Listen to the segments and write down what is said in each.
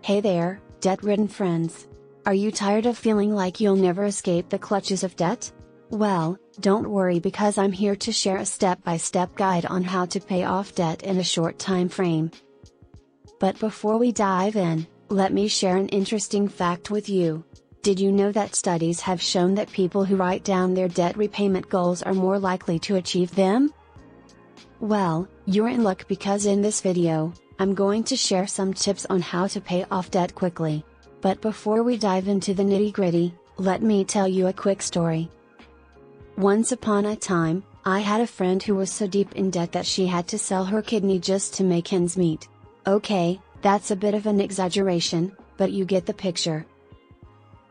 Hey there, debt-ridden friends. Are you tired of feeling like you'll never escape the clutches of debt? Well, don't worry because I'm here to share a step-by-step guide on how to pay off debt in a short time frame. But before we dive in, let me share an interesting fact with you. Did you know that studies have shown that people who write down their debt repayment goals are more likely to achieve them? Well, you're in luck because in this video, I'm going to share some tips on how to pay off debt quickly. But before we dive into the nitty-gritty, let me tell you a quick story. Once upon a time, I had a friend who was so deep in debt that she had to sell her kidney just to make ends meet. Okay, that's a bit of an exaggeration, but you get the picture.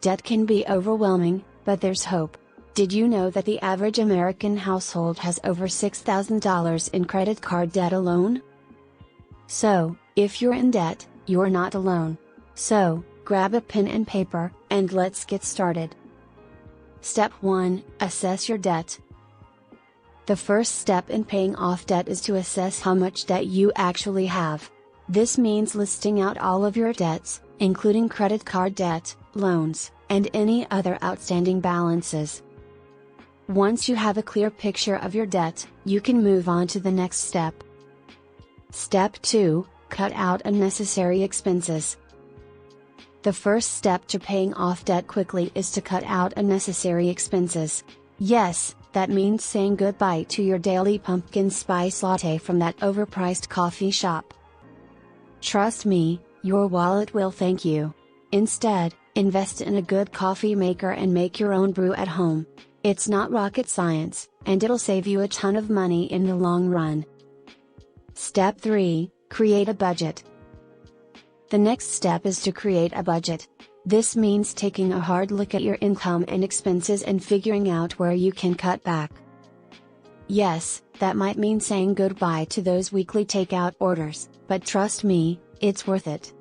Debt can be overwhelming, but there's hope. Did you know that the average American household has over $6,000 in credit card debt alone? So, if you're in debt, you're not alone. So, grab a pen and paper, and let's get started. Step 1, assess your debt. The first step in paying off debt is to assess how much debt you actually have. This means listing out all of your debts, including credit card debt, loans, and any other outstanding balances. Once you have a clear picture of your debt, you can move on to the next step. Step 2, cut out unnecessary expenses. The first step to paying off debt quickly is to cut out unnecessary expenses. Yes, that means saying goodbye to your daily pumpkin spice latte from that overpriced coffee shop. Trust me, your wallet will thank you. Instead, invest in a good coffee maker and make your own brew at home. It's not rocket science, and it'll save you a ton of money in the long run. Step 3, create a budget. The next step is to create a budget. This means taking a hard look at your income and expenses and figuring out where you can cut back. Yes, that might mean saying goodbye to those weekly takeout orders, but trust me, it's worth it.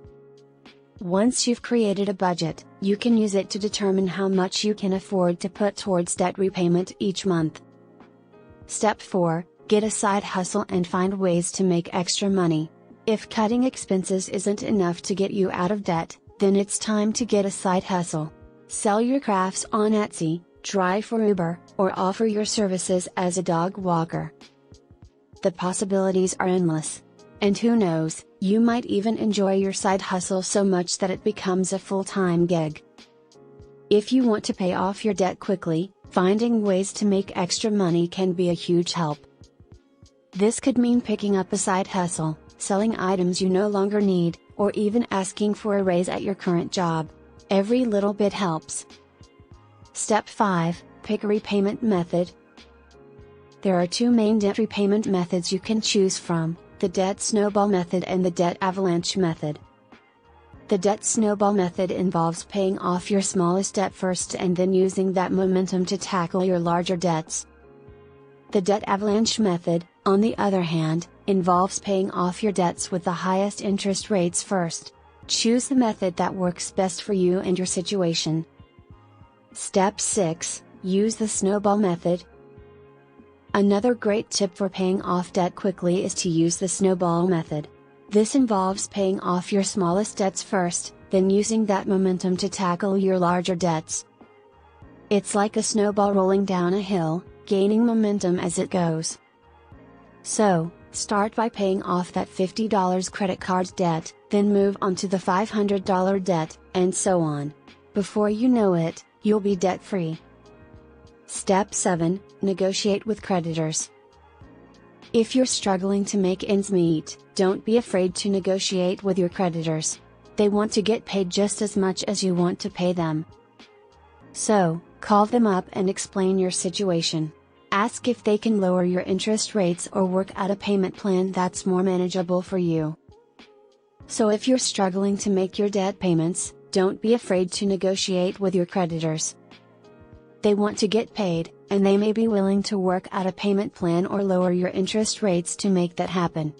Once you've created a budget, you can use it to determine how much you can afford to put towards debt repayment each month. Step 4, get a side hustle and find ways to make extra money. If cutting expenses isn't enough to get you out of debt, then it's time to get a side hustle. Sell your crafts on Etsy, drive for Uber, or offer your services as a dog walker. The possibilities are endless. And who knows, you might even enjoy your side hustle so much that it becomes a full-time gig. If you want to pay off your debt quickly, finding ways to make extra money can be a huge help. This could mean picking up a side hustle, selling items you no longer need, or even asking for a raise at your current job. Every little bit helps. Step 5, pick a repayment method. There are two main debt repayment methods you can choose from, the debt snowball method and the debt avalanche method. The debt snowball method involves paying off your smallest debt first and then using that momentum to tackle your larger debts. The debt avalanche method, on the other hand, involves paying off your debts with the highest interest rates first. Choose the method that works best for you and your situation. Step 6, use the snowball method. Another great tip for paying off debt quickly is to use the snowball method. This involves paying off your smallest debts first, then using that momentum to tackle your larger debts. It's like a snowball rolling down a hill, gaining momentum as it goes. So, start by paying off that $50 credit card debt, then move on to the $500 debt, and so on. Before you know it, you'll be debt-free. Step 7, negotiate with creditors. If you're struggling to make ends meet, don't be afraid to negotiate with your creditors. They want to get paid just as much as you want to pay them. So, call them up and explain your situation. Ask if they can lower your interest rates or work out a payment plan that's more manageable for you. So if you're struggling to make your debt payments, don't be afraid to negotiate with your creditors. They want to get paid, and they may be willing to work out a payment plan or lower your interest rates to make that happen.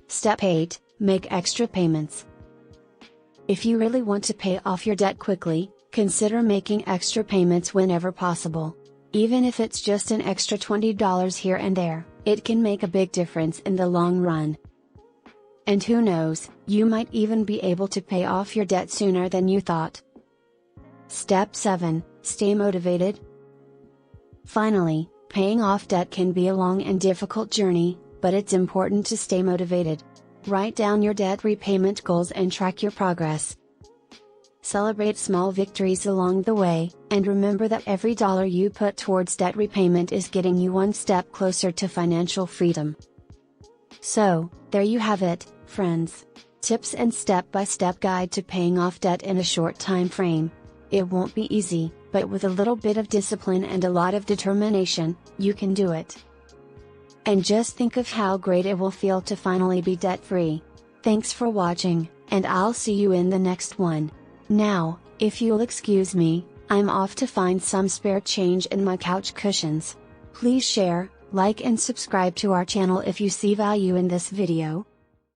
Step 8, make extra payments. If you really want to pay off your debt quickly, consider making extra payments whenever possible. Even if it's just an extra $20 here and there, it can make a big difference in the long run. And who knows, you might even be able to pay off your debt sooner than you thought. Step 7. Stay motivated. Finally, paying off debt can be a long and difficult journey, but it's important to stay motivated. Write down your debt repayment goals and track your progress. Celebrate small victories along the way, and remember that every dollar you put towards debt repayment is getting you one step closer to financial freedom. So, there you have it, friends. Tips and step-by-step guide to paying off debt in a short time frame. It won't be easy, but with a little bit of discipline and a lot of determination, you can do it. And just think of how great it will feel to finally be debt-free. Thanks for watching, and I'll see you in the next one. Now, if you'll excuse me, I'm off to find some spare change in my couch cushions. Please share, like and subscribe to our channel if you see value in this video.